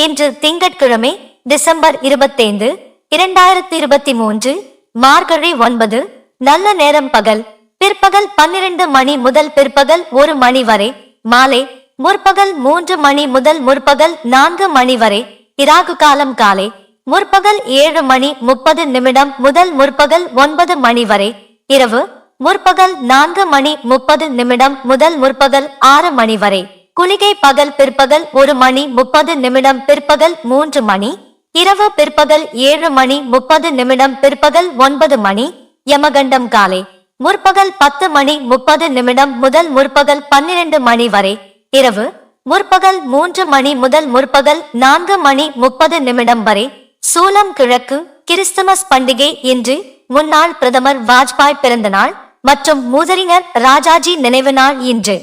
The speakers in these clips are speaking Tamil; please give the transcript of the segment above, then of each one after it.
இன்று திங்கட்கிழமை டிசம்பர் 25, 2023, மார்கழி 9. நல்ல நேரம் பகல் பிற்பகல் 12 மணி முதல் பிற்பகல் 1 மணி வரை. மாலை முற்பகல் 3 மணி முதல் முற்பகல் 4 மணி வரை. இராகு காலம் காலை முற்பகல் 7:30 முதல் முற்பகல் 9 மணி வரை. இரவு முற்பகல் 4:30 முதல் முற்பகல் 6 மணி வரை. குளிகை பகல் பிற்பகல் 1:30 பிற்பகல் 3 மணி. இரவு பிற்பகல் 7:30 பிற்பகல் 9 மணி. யமகண்டம் காலை முற்பகல் 10:30 முதல் முற்பகல் 12 மணி வரை. இரவு முற்பகல் 3 மணி முதல் முற்பகல் 4:30 வரை. சூலம் கிழக்கு. கிறிஸ்துமஸ் பண்டிகை இன்று. முன்னாள் பிரதமர் வாஜ்பாய் பிறந்த நாள் மற்றும் மூதறிஞர் ராஜாஜி நினைவு நாள் இன்று.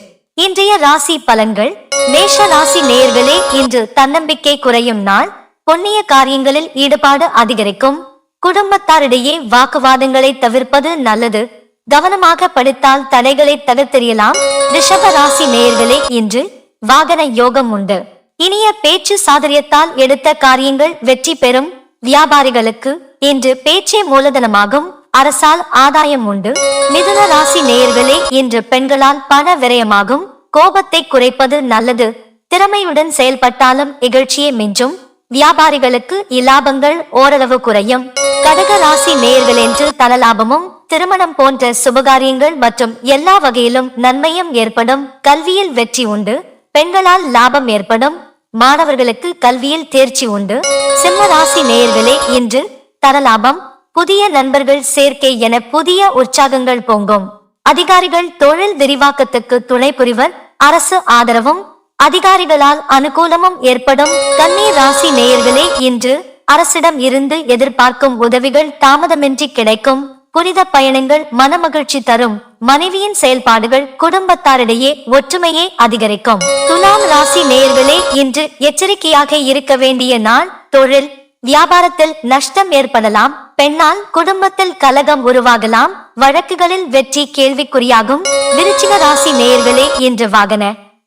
இன்றைய ராசி பலன்கள். மேஷ ராசி நேயர்களே, இன்று தன்னம்பிக்கை குறையும் நாள். புண்ணிய காரியங்களில் ஈடுபாடு அதிகரிக்கும். குடும்பத்தாரிடையே வாக்குவாதங்களை தவிர்ப்பது நல்லது. கவனமாக படித்தால் தடைகளை தவிர்த்தெறியலாம். ரிஷப ராசி நேயர்களே, இன்று வாகன யோகம் உண்டு. இனிய பேச்சு சாதுரியத்தால் எடுத்த காரியங்கள் வெற்றி பெறும். வியாபாரிகளுக்கு இன்று பேச்சே மூலதனமாகும். அரசால் ஆதாயம் உண்டு. மிதுன ராசி நேயர்களே, இன்று பெண்களால் பண விரயமாகும். கோபத்தை குறைப்பது நல்லது. திறமையுடன் செயல்பட்டாலும் இகழ்ச்சியே மிஞ்சும். வியாபாரிகளுக்கு இலாபங்கள் ஓரளவு குறையும். கடக ராசி நேயர்கள், என்று தனலாபமும் திருமணம் போன்ற சுபகாரியங்கள் மற்றும் எல்லா வகையிலும் நன்மையும் ஏற்படும். கல்வியில் வெற்றி உண்டு. பெண்களால் லாபம் ஏற்படும். மாணவர்களுக்கு கல்வியில் தேர்ச்சி உண்டு. சிம்ம ராசி நேயர்களே, இன்று தனலாபம், புதிய நண்பர்கள் சேர்க்கை என புதிய உற்சாகங்கள் பொங்கும். அதிகாரிகள் தொழில் விரிவாக்கத்துக்கு துணை புரிவர். அரசு ஆதரவும் அதிகாரிகளால் அனுகூலமும் ஏற்படும். கன்னி ராசி நேயர்களே, இன்று அரசிடம் இருந்து எதிர்பார்க்கும் உதவிகள் தாமதமின்றி கிடைக்கும். புனித பயணங்கள் மனமகிழ்ச்சி தரும். மனைவியின் செயல்பாடுகள் குடும்பத்தாரிடையே ஒற்றுமையை அதிகரிக்கும். துலாம் ராசி நேயர்களே, இன்று எச்சரிக்கையாக இருக்க வேண்டிய நாள். தொழில் வியாபாரத்தில் நஷ்டம் ஏற்படலாம். பெண்ணால் குடும்பத்தில் கலகம் உருவாகலாம். வழக்குகளில் வெற்றி கேள்விக்குறியாகும். விருச்சிக ராசி நேயர்களே, இன்று வாகன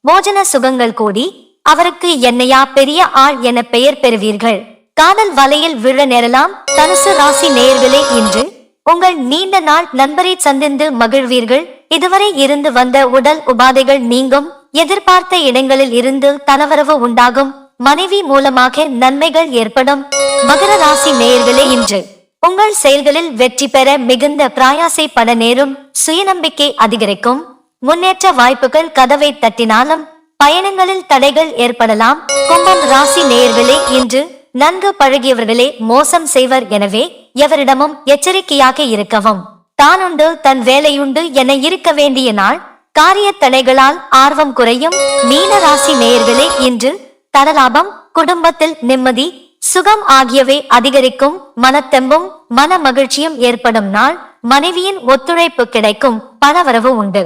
மோஜன சுகங்கள் கூடி அவருக்கு என்னையா பெரிய ஆள் என பெயர் பெறுவீர்கள். காதல் வலையில் விழ நேரலாம். தனுசு ராசி நேயர்களே, இன்று உங்கள் நீண்ட நாள் நண்பரை சந்தித்து மகிழ்வீர்கள். இதுவரை இருந்து வந்த உடல் உபாதைகள் நீங்கும். எதிர்பார்த்த இடங்களில் இருந்து தனவரவு உண்டாகும். மனைவி மூலமாக நன்மைகள் ஏற்படும். மகர ராசி நேயர்களே, இன்று உங்கள் செயல்களில் வெற்றி பெற மிகுந்த பிரயாசைப்பட நேரும். சுயநம்பிக்கை அதிகரிக்கும். முன்னேற்ற வாய்ப்புகள் கதவை தட்டினாலும் பயணங்களில் தடைகள் ஏற்படலாம். கும்பம் ராசி நேயர்களே, இன்று நன்கு பழகியவர்களே மோசம் செய்வர். எனவே எவரிடமும் எச்சரிக்கையாக இருக்கவும். தானுண்டு தன் வேலையுண்டு என இருக்க வேண்டிய நாள். காரிய தடைகளால் ஆர்வம் குறையும். மீன ராசி நேயர்களே, இன்று தனலாபம், குடும்பத்தில் நிம்மதி சுகம் ஆகியவை அதிகரிக்கும். மனத்தெம்பும் மன மகிழ்ச்சியும் ஏற்படும் நாள். மனைவியின் ஒத்துழைப்பு கிடைக்கும். பணவரவு உண்டு.